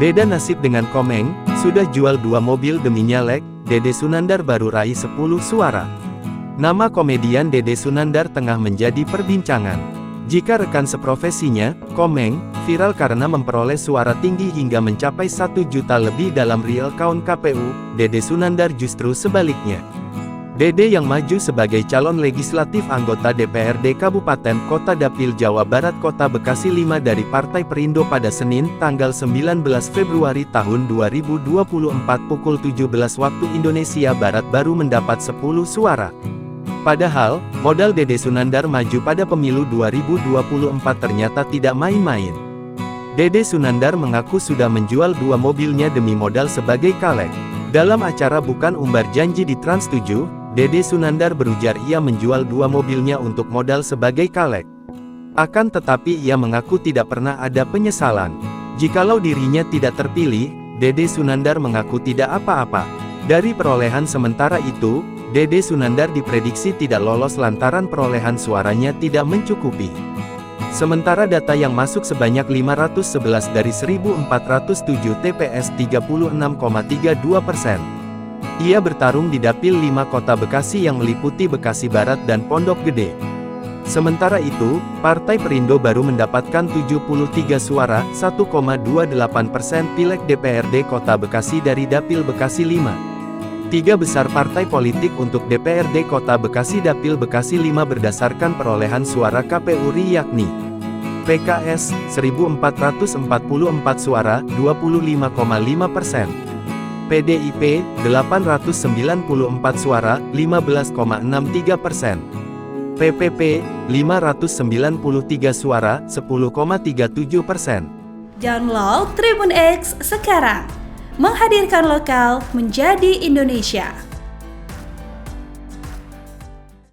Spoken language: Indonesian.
Beda nasib dengan Komeng, sudah jual 2 mobil demi nyalek, Dede Sunandar baru raih 10 suara. Nama komedian Dede Sunandar tengah menjadi perbincangan. Jika rekan seprofesinya, Komeng, viral karena memperoleh suara tinggi hingga mencapai 1 juta lebih dalam real count KPU, Dede Sunandar justru sebaliknya. Dede yang maju sebagai calon legislatif anggota DPRD Kabupaten Kota Dapil Jawa Barat Kota Bekasi 5 dari Partai Perindo pada Senin, tanggal 19 Februari tahun 2024 pukul 17 waktu Indonesia Barat baru mendapat 10 suara. Padahal, modal Dede Sunandar maju pada pemilu 2024 ternyata tidak main-main. Dede Sunandar mengaku sudah menjual 2 mobilnya demi modal sebagai caleg. Dalam acara Bukan Umbar Janji di Trans 7, Dede Sunandar berujar ia menjual 2 mobilnya untuk modal sebagai caleg. Akan tetapi ia mengaku tidak pernah ada penyesalan. Jikalau dirinya tidak terpilih, Dede Sunandar mengaku tidak apa-apa. Dari perolehan sementara itu, Dede Sunandar diprediksi tidak lolos lantaran perolehan suaranya tidak mencukupi. Sementara data yang masuk sebanyak 511 dari 1407 TPS 36,32%. Ia bertarung di Dapil 5 Kota Bekasi yang meliputi Bekasi Barat dan Pondok Gede. Sementara itu, Partai Perindo baru mendapatkan 73 suara, 1,28% Pileg DPRD Kota Bekasi dari Dapil Bekasi 5. 3 besar partai politik untuk DPRD Kota Bekasi Dapil Bekasi 5 berdasarkan perolehan suara KPU RI yakni PKS, 1444 suara, 25,5%. PDIP, 894 suara, 15,63%. PPP, 593 suara, 10,37%. Download Tribun X sekarang. Menghadirkan lokal menjadi Indonesia.